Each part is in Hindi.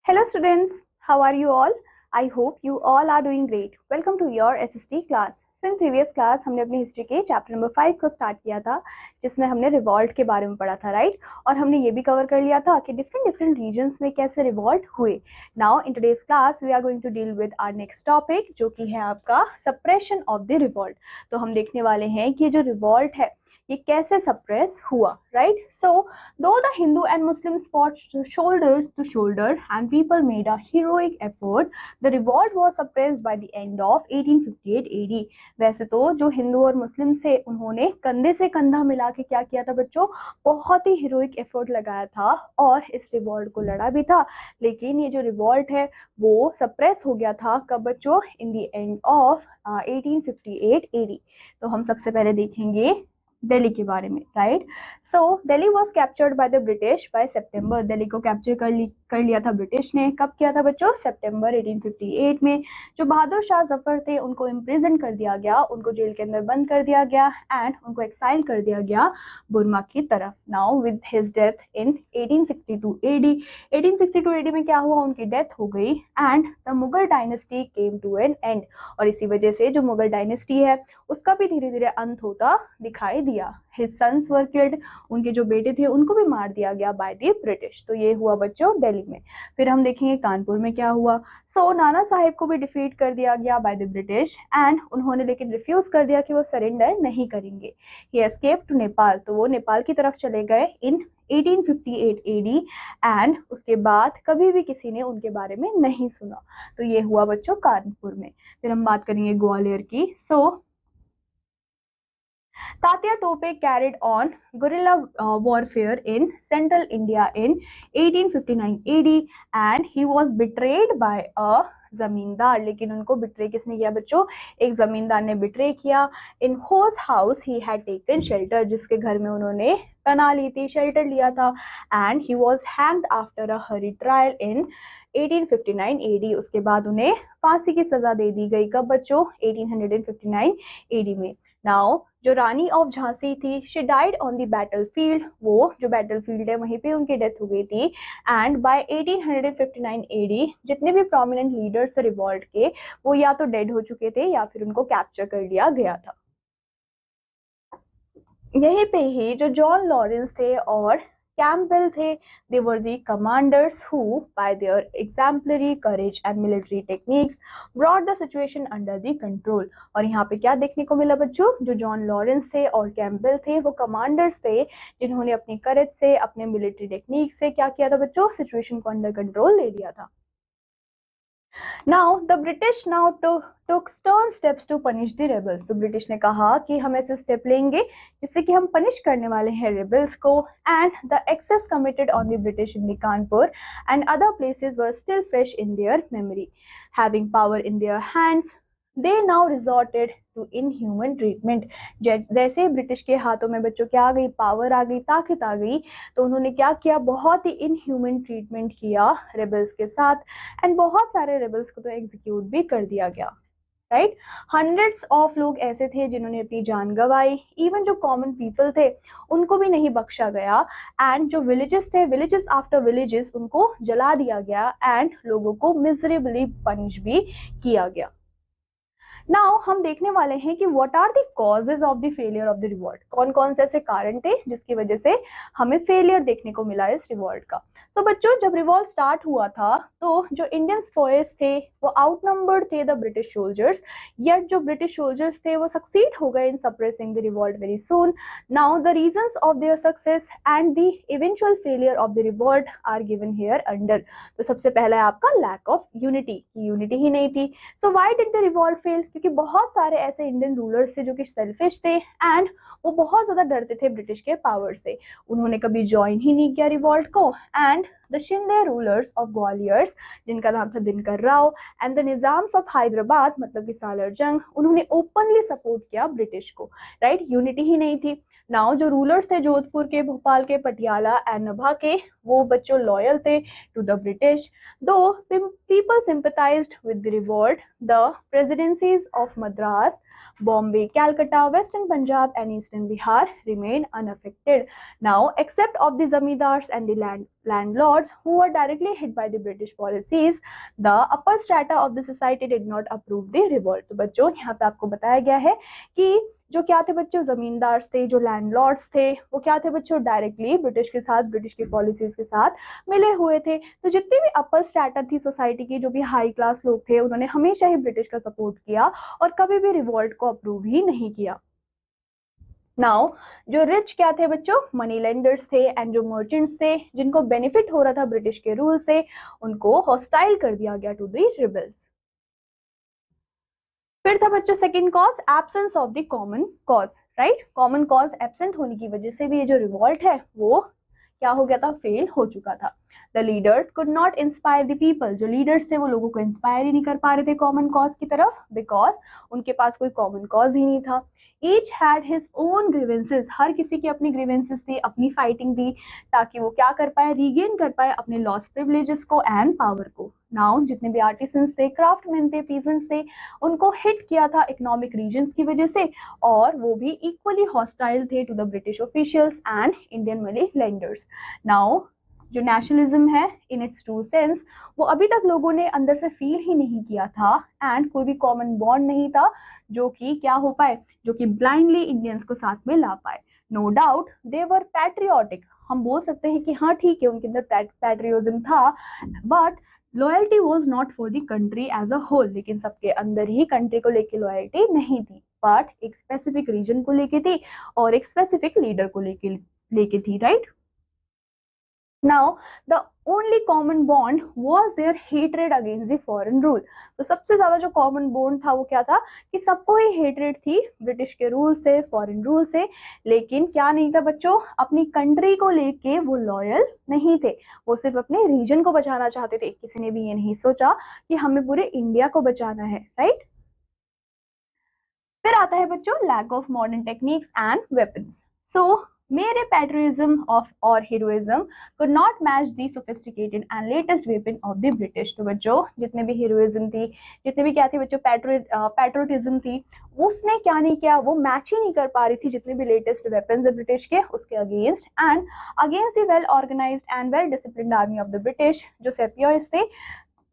Hello students, how are you all? I hope you all are doing great. Welcome to your SST class. So in previous class हमने अपनी हिस्ट्री के चैप्टर नंबर 5 को स्टार्ट किया था, जिसमें हमने रिवॉल्ट के बारे में पढ़ा था, राइट? और हमने ये भी कवर कर लिया था कि डिफरेंट रीजन्स में कैसे रिवॉल्ट हुए. Now in today's class we are going to deal with our next topic, जो कि है आपका सप्रेशन ऑफ द रिवॉल्ट. तो हम देखने वाले हैं कि ये जो रिवॉल्ट है ये कैसे सप्रेस हुआ, राइट? सो दो the Hindu and Muslims fought shoulder to shoulder and people made a heroic effort, the revolt was suppressed by the end of 1858 AD. वैसे तो जो हिंदू और मुस्लिम थे उन्होंने कंधे से कंधा मिला के क्या किया था बच्चों, बहुत ही हीरोइक एफर्ट लगाया था और इस रिवॉल्ट को लड़ा भी था. लेकिन ये जो रिवॉल्ट है वो सप्रेस हो गया था कब बच्चों? In the end of 1858 AD. तो हम सबसे पहले देखेंगे दिल्ली के बारे में, right? So Delhi was captured by the British by September. Delhi को कैप्चर कर लिया था ब्रिटिश ने. कब किया था बच्चों? सितंबर 1858 में. जो बहादुर शाह जफर थे उनको इम्प्रिजन कर दिया गया, उनको जेल के अंदर बंद कर दिया गया एंड उनको एक्साइल कर दिया गया बुर्मा की तरफ. Now with his death in 1862 AD. 1862 AD में क्या हुआ? उनकी डेथ हो गई and the Mughal dynasty came to an end. और इसी वजह से जो मुगल डायनेस्टी है उसका भी धीरे धीरे अंत होता दिखाई दिया. His sons were killed. उनके जो बेटे थे उनको भी मार दिया गया बाय द ब्रिटिश. तो ये हुआ बच्चों दिल्ली में. फिर हम देखेंगे कानपुर में क्या हुआ. सो नाना साहिब को भी डिफीट कर दिया गया बाय द ब्रिटिश एंड उन्होंने लेकिन रिफ्यूज कर दिया कि वो सरेंडर नहीं करेंगे. He escaped to Nepal. तो वो नेपाल की तरफ चले गए इन 1858 AD एंड उसके बाद कभी भी किसी ने उनके बारे में नहीं सुना. तो ये हुआ बच्चों कानपुर में. फिर हम बात करेंगे ग्वालियर की. सो Tatya Tope carried on guerrilla warfare in central India in 1859 AD and he was betrayed by a जमींदार. लेकिन उनको बिट्रे किसने किया बच्चों? एक जमींदार ने बिट्रे किया. In whose house he had taken shelter. जिसके घर में उन्होंने पनाह ली थी, शेल्टर लिया था. And he was hanged after a Hari trial in 1859 AD. उसके बाद उन्हें फांसी की सजा दे दी गई. कब बच्चों? 1859 AD में. नाउ जो रानी ऑफ झांसी थी, she died on the battlefield. वो जो बैटलफील्ड है वहीं पे उनकी डेथ हो गई थी. एंड बाय 1859 AD जितने भी प्रोमिनेंट लीडर्स थे रिवॉल्ट के वो या तो डेड हो चुके थे या फिर उनको कैप्चर कर लिया गया था. यहीं पे ही जो जॉन लॉरेंस थे और कैम्पबेल थे, they were the commanders who, by their exemplary courage and military techniques, brought the situation under the control. और यहाँ पे क्या देखने को मिला बच्चों? जो जॉन लॉरेंस थे और कैम्पबेल थे वो कमांडर्स थे जिन्होंने अपनी करेज से, अपने मिलिट्री टेक्निक से क्या किया था बच्चों? सिचुएशन को अंडर कंट्रोल ले लिया था. Now the British now took stern steps to punish the rebels. तो ब्रिटिश ने कहा कि हम ऐसे स्टेप लेंगे जिससे कि हम पनिश करने वाले हैं rebels को. And the excess committed on the British in the Kanpur and other places were still fresh in their memory. Having power in their hands, they now resorted to inhuman treatment. जैसे ब्रिटिश के हाथों में बच्चों क्या आ गई? पावर आ गई, ताकत आ गई. तो उन्होंने क्या किया? बहुत ही इनह्यूमन ट्रीटमेंट किया रेबल्स के साथ एंड बहुत सारे रेबल्स को तो एग्जीक्यूट भी कर दिया गया, राइट? हंड्रेड्स ऑफ लोग ऐसे थे जिन्होंने अपनी जान गंवाई. इवन जो कॉमन पीपल थे उनको भी नहीं बख्शा गया. एंड जो विलेजेस थे, विलेजेस आफ्टर विलेजेस, उनको जला दिया गया एंड लोगों को मिजरेबली पनिश भी किया गया. नाउ हम देखने वाले हैं कि what are the causes of the failure of the revolt. कौन कौन से ऐसे कारण थे जिसकी वजह से हमें फेलियर देखने को मिला इस रिवॉल्ट का. सो बच्चों जब रिवॉल्ट स्टार्ट हुआ था तो जो इंडियन स्पॉयर्स थे वो आउटनंबर्ड थे द ब्रिटिश सोल्जर्स. येट जो ब्रिटिश सोल्जर्स थे वो सक्सीड हो गए in suppressing the revolt very soon. Now the reasons of their success and the eventual failure of the revolt are given here under. तो सबसे पहला है आपका लैक ऑफ यूनिटी. यूनिटी ही नहीं थी. So why did the revolt fail? क्योंकि बहुत सारे ऐसे इंडियन रूलर्स थे जो कि सेल्फिश थे एंड वो बहुत ज्यादा डरते थे ब्रिटिश के पावर से. उन्होंने कभी ज्वाइन ही नहीं किया रिवॉल्ट को. And the Shinde rulers of Gwaliors, जिनका नाम था Dinkar Rao, and the Nizams of Hyderabad, मतलब कि सालर जंग, उन्होंने ओपनली सपोर्ट किया ब्रिटिश को, राइट? यूनिटी ही नहीं थी. नाउ जो रूलर्स थे जोधपुर के, भोपाल के, पटियाला एंड नभा के, वो बच्चों लॉयल थे टू द ब्रिटिश. दो people sympathized with the revolt, the presidencies of Madras, Bombay, Calcutta, Western Punjab and Eastern Bihar remained unaffected. Now, except of the zamindars and the landlords who were directly hit by the British policies, the upper strata of the society did not approve the revolt. तो बच्चों यहाँ पे आपको बताया गया है कि जो क्या थे बच्चों, जमींदार थे, जो लैंडलॉर्ड्स थे, वो क्या थे बच्चों, डायरेक्टली ब्रिटिश के साथ, ब्रिटिश की पॉलिसीज के साथ मिले हुए थे. तो जितनी भी अपर स्ट्रैटा थी सोसाइटी की, जो भी हाई क्लास लोग थे, उन्होंने हमेशा ही ब्रिटिश का सपोर्ट किया और कभी भी रिवॉल्ट को अप्रूव ही नहीं किया. नाउ जो रिच क्या थे बच्चों, मनी लेंडर्स थे एंड जो मर्चेंट्स थे, जिनको बेनिफिट हो रहा था ब्रिटिश के रूल से, उनको हॉस्टाइल कर दिया गया टू द रिबल्स. फिर था बच्चों second cause, absence of the common cause. Right, common cause absent होने की वजह से भी ये जो रिवॉल्ट है वो क्या हो गया था, फेल हो चुका था. The leaders could not inspire the people, जो लीडर्स थे वो लोगों को इंस्पायर ही नहीं कर पा रहे थे कॉमन कॉज की तरफ, बिकॉज उनके पास कोई कॉमन कॉज ही नहीं था. Each had his own grievances, हर किसी की अपनी ग्रीवेंसेस थी, अपनी फाइटिंग थी, ताकि वो क्या कर पाए, रीगेन कर पाए अपने लॉस्ट प्रिविलेजेस को एंड पावर को. नाउ जितने भी आर्टिसंस थे, क्राफ्टमैन थे, पीजेंट्स थे, उनको हिट किया था इकोनॉमिक रीजन्स की वजह से, और वो भी इक्वली हॉस्टाइल थे to the British officials and Indian money lenders. Now जो नेशनलिज्म है इन इट्स ट्रू सेंस, वो अभी तक लोगों ने अंदर से फील ही नहीं किया था, एंड कोई भी कॉमन बॉन्ड नहीं था जो कि क्या हो पाए, जो कि ब्लाइंडली इंडियंस को साथ में ला पाए. नो डाउट दे वर पैट्रियोटिक, हम बोल सकते हैं कि हाँ ठीक है उनके अंदर पैट्रियोटिज्म था, but loyalty was not for the country as a whole. लेकिन सबके अंदर ही कंट्री को लेके लॉयल्टी नहीं थी, बट एक स्पेसिफिक रीजन को लेके थी और एक स्पेसिफिक लीडर को लेके थी. Right, Now, the only common bond was their hatred against the foreign rule. तो सबसे ज्यादा जो common bond था वो क्या था कि सबको ही hatred थी ब्रिटिश के रूल से, फॉरेन रूल से, लेकिन क्या नहीं था बच्चों, अपनी कंट्री को लेके वो लॉयल नहीं थे, वो सिर्फ अपने रीजन को बचाना चाहते थे. किसी ने भी ये नहीं सोचा कि हमें पूरे इंडिया को बचाना है. राइट, फिर आता है बच्चों lack of modern techniques and weapons. So mere patriotism of or heroism could not match the sophisticated and latest weapon of the British. तो बच्चों जितने भी heroism थी, जितने भी क्या थी बच्चों, patriotism थी, उसने क्या नहीं किया, वो मैच ही नहीं कर पा रही थी जितने भी लेटेस्ट वेपन्स है ब्रिटिश के, उसके against. And against the well organised and well disciplined army of the British, जो सेपियर्स थे,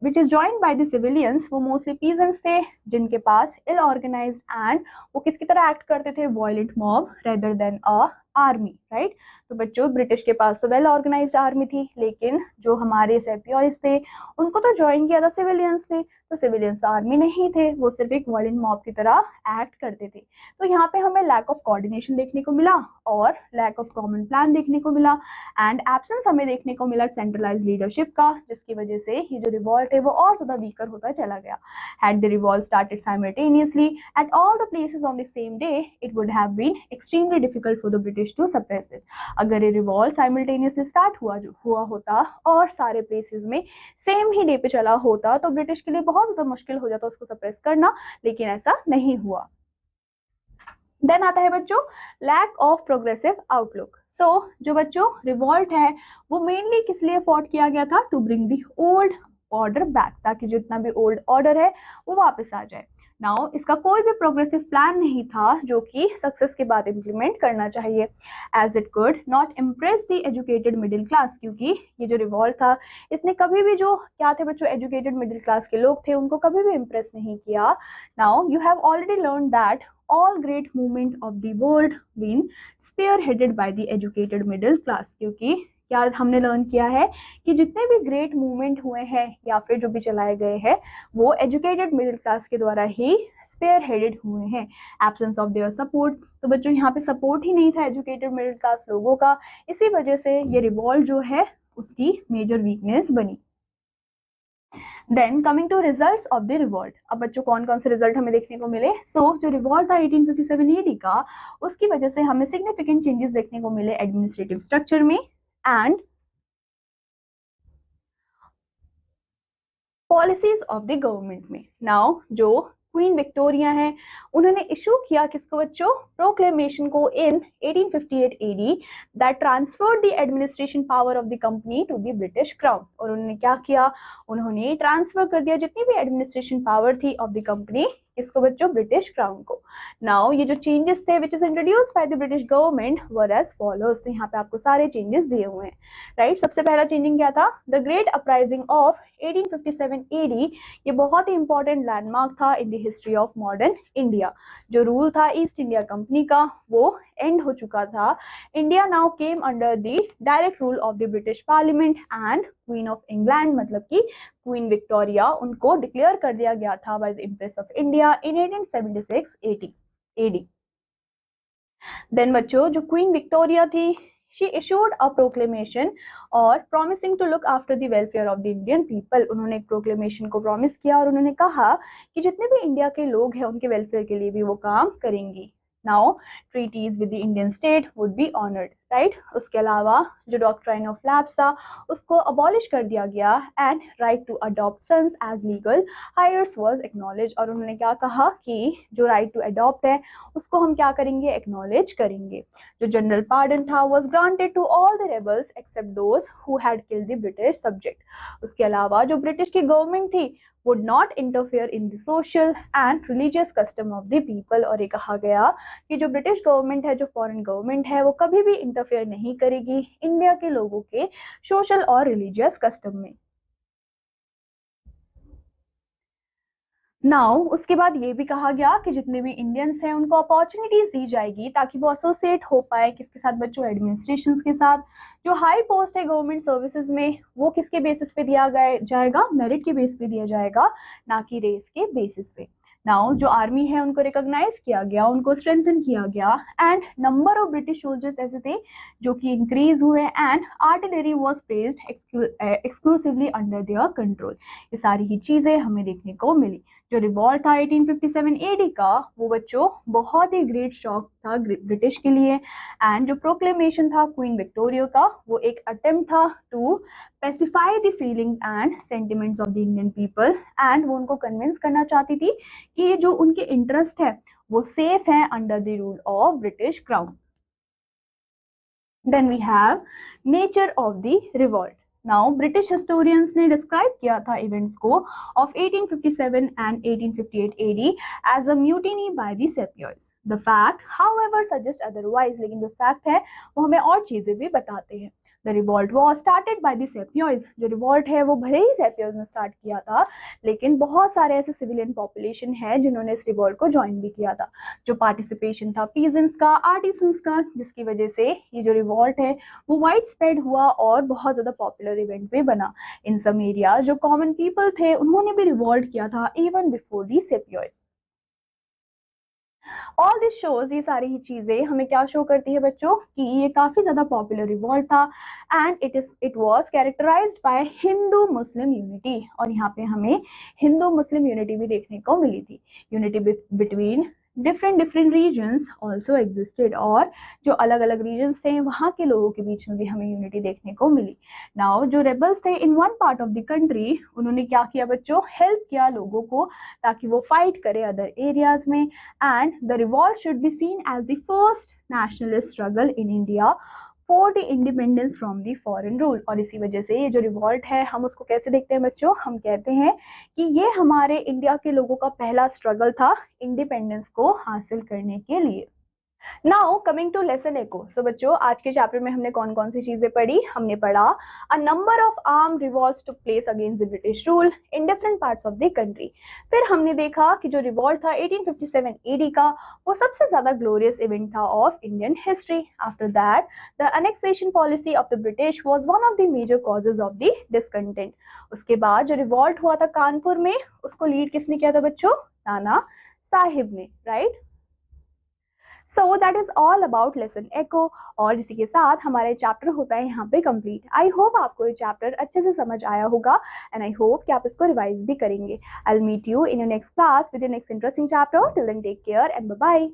which is joined by the civilians, वो मोस्टली peasants थे जिनके पास ill organized and वो किसकी तरह एक्ट करते थे, violent mob rather than a army. Right, तो बच्चों ब्रिटिश के पास तो वेल ऑर्गेनाइज्ड आर्मी थी, लेकिन जो हमारे सेपियर्स थे उनको तो ज्वाइन किया था सिविलियंस ने, तो सिविलियंस आर्मी नहीं थे, वो सिर्फ एक वायलेंट मॉब की तरह एक्ट करते थे. तो यहाँ पे हमें लैक ऑफ कोऑर्डिनेशन देखने को मिला और लैक ऑफ कॉमन प्लान देखने को मिला, एंड एब्सेंस हमें देखने को मिला सेंट्रलाइज लीडरशिप का, जिसकी वजह से ये जो रिवॉल्ट है वो और ज्यादा वीकर होता चला गया. Had the revolt started simultaneously at all the places on the same day, it would have been extremely difficult for the British to suppress it. अगर ये रिवॉल्ट साइमल्टेनियसली स्टार्ट हुआ होता और सारे प्लेसेस में सेम ही डे पे चला होता, तो ब्रिटिश के लिए बहुत ज्यादा मुश्किल हो जाता उसको सप्रेस करना, लेकिन ऐसा नहीं हुआ. देन आता है बच्चों लैक ऑफ प्रोग्रेसिव आउटलुक. सो जो बच्चों रिवॉल्ट है वो मेनली किस लिए फॉट किया गया था, to bring the old order back, ताकि जितना भी ओल्ड ऑर्डर है वो वापस आ जाए. नाउ इसका कोई भी प्रोग्रेसिव प्लान नहीं था जो कि सक्सेस के बाद इम्प्लीमेंट करना चाहिए, as it could not impress the educated middle class, क्योंकि ये जो रिवॉल्ट था इसने कभी भी जो क्या थे बच्चों एजुकेटेड मिडिल क्लास के लोग थे उनको कभी भी इम्प्रेस नहीं किया. Now you have already learn that all great movement of the world been spearheaded by the educated middle class. क्योंकि क्या हमने लर्न किया है कि जितने भी ग्रेट मूवमेंट हुए हैं या फिर जो भी चलाए गए हैं वो एजुकेटेड मिडिल क्लास के द्वारा ही स्पेयर हेडेड हुए हैं. एब्सेंस ऑफ देयर सपोर्ट, तो बच्चों यहाँ पे सपोर्ट ही नहीं था एजुकेटेड मिडिल क्लास लोगों का, इसी वजह से ये रिवॉल्ट जो है उसकी मेजर वीकनेस बनी. Then coming to results of the revolt. अब बच्चों कौन कौन से रिजल्ट हमें देखने को मिले. सो जो रिवॉल्ट था 1857 ईडी का, उसकी वजह से हमें सिग्निफिकेंट चेंजेस देखने को मिले एडमिनिस्ट्रेटिव स्ट्रक्चर में and policies of the government में. नाउ जो क्वीन विक्टोरिया हैं, उन्होंने इशू किया किसको बच्चों, प्रोक्लेमेशन को in 1858 AD that transferred the administration power of the company to the British crown. और उन्होंने क्या किया, उन्होंने ट्रांसफर कर दिया जितनी भी एडमिनिस्ट्रेशन पावर थी ऑफ द कंपनी किसको बच्चों, ब्रिटिश क्राउन को। नाउ ये जो चेंजेस थे which is introduced by the British government were as follows. तो यहाँ पे आपको सारे चेंजेस दिए हुए हैं, राइट। सबसे पहला चेंजिंग क्या था, the great uprising of 1857 AD. ये बहुत ही इंपॉर्टेंट लैंडमार्क था in the history of modern India. जो रूल था ईस्ट इंडिया कंपनी का वो एंड हो चुका था। India now came under the direct rule of the British parliament and queen of England, मतलब कि क्वीन विक्टोरिया, उनको डिक्लेयर कर दिया गया था by the empress of India in 1876 AD. Then बच्चों जो क्वीन विक्टोरिया थी, she issued a proclamation और promising to look after the welfare of the Indian people। उन्होंने एक प्रोक्लेमेशन को प्रॉमिस किया और उन्होंने कहा कि जितने भी इंडिया के लोग हैं उनके वेलफेयर के लिए भी वो काम करेंगी। Now treaties with the Indian state would be honoured, right. उसके अलावा जो डॉक्ट्राइन ऑफ लैप्स था उसको अबॉलिश कर दिया गया and right to adopt sons as legal heirs was acknowledge. और उन्होंने क्या कहा कि जो राइट टू अडॉप्ट है उसको हम क्या करेंगे, एक्नॉलेज करेंगे। जो जनरल पार्डन था was granted to all the rebels except those who had killed the British subject. उसके अलावा जो ब्रिटिश की गवर्नमेंट थी would not interfere in the social and religious custom of the people। और ये कहा गया कि जो ब्रिटिश गवर्नमेंट है, जो फॉरेन गवर्नमेंट है, वो कभी भी इंटरफेयर नहीं करेगी इंडिया के लोगों के सोशल और रिलीजियस कस्टम में। नाउ उसके बाद ये भी कहा गया कि जितने भी इंडियंस हैं उनको अपॉर्चुनिटीज दी जाएगी ताकि वो एसोसिएट हो पाए किसके साथ बच्चों, एडमिनिस्ट्रेशंस के साथ। जो हाई पोस्ट है गवर्नमेंट सर्विसेज में वो किसके बेसिस पे दिया जाएगा, मेरिट के बेस पे दिया जाएगा, ना कि रेस के बेसिस पे। नाउ जो आर्मी है उनको रिकॉग्नाइज किया गया, उनको स्ट्रेंथन किया गया and number of British soldiers ऐसे थे जो कि इंक्रीज हुए and artillery was placed exclusively under their control. ये सारी ही चीजें हमें देखने को मिली। जो रिवॉल्ट था 1857 एडी का वो बच्चों बहुत ही ग्रेट शॉक था ब्रिटिश के लिए एंड जो प्रोक्लेमेशन था क्वीन विक्टोरिया का वो एक अटेम्प्ट था to pacify the feelings and sentiments of the Indian people and वो उनको कन्विंस करना चाहती थी कि जो उनके इंटरेस्ट है वो सेफ है under the rule of British crown. Then we have nature of the revolt. Now British historians ने डिस्क्राइब किया था इवेंट्स को of 1857 and 1858 AD as a mutiny by the sepoys. The fact however suggest otherwise, लेकिन जो फैक्ट है वो हमें और चीजें भी बताते हैं। The revolt was started by the sepoys. जो रिवॉल्ट है वो भले ही सेपियर्स ने स्टार्ट किया था लेकिन बहुत सारे ऐसे सिविलियन पॉपुलेशन है जिन्होंने इस रिवॉल्ट को ज्वाइन भी किया था। जो पार्टिसिपेशन था पीजेंट्स का, आर्टिसंस का, जिसकी वजह से ये जो रिवॉल्ट है वो वाइड स्प्रेड हुआ और बहुत ज्यादा पॉपुलर इवेंट भी बना। इन सम एरिया जो कॉमन पीपल थे उन्होंने भी रिवॉल्ट किया था even before the sepoys. All this shows, ये सारी ही चीजें हमें क्या शो करती है बच्चों कि ये काफी ज्यादा पॉपुलर रिवॉल्ट था and it was characterised by Hindu Muslim unity. और यहाँ पे हमें हिंदू मुस्लिम यूनिटी भी देखने को मिली थी। Unity between different regions also existed. और जो अलग अलग रीजन्स थे वहाँ के लोगों के बीच में भी हमें यूनिटी देखने को मिली। नाउ जो रेबल्स थे in one part of the country उन्होंने क्या किया बच्चों, हेल्प किया लोगों को ताकि वो फाइट करे अदर एरियाज में and the revolt should be seen as the first nationalist struggle in India for the independence from the foreign rule. और इसी वजह से ये जो रिवॉल्ट है हम उसको कैसे देखते हैं बच्चों, हम कहते हैं कि ये हमारे इंडिया के लोगों का पहला स्ट्रगल था इंडिपेंडेंस को हासिल करने के लिए। नाउ कमिंग टू लेसन एको। सो बच्चों आज के चैप्टर में हमने कौन कौन सी चीजें पढ़ी, हमने पढ़ा a number of arm revolts took place against the British rule in different parts of the country. फिर हमने देखा कि जो रिवॉल्ट था 1857 एडी का वो सबसे ज्यादा ग्लोरियस इवेंट था of Indian history. After that the annexation policy of the British was one of the major causes of the discontent. उसके बाद जो रिवॉल्ट हुआ था कानपुर में उसको लीड किसने किया था बच्चों, नाना साहिब ने, right. So that is all about lesson एको। और इसी के साथ हमारे चैप्टर होता है यहाँ पे कंप्लीट। आई होप आपको ये चैप्टर अच्छे से समझ आया होगा एंड आई होप कि आप इसको रिवाइज भी करेंगे। I will meet you in your next class with your next interesting chapter. Till then take care and bye bye.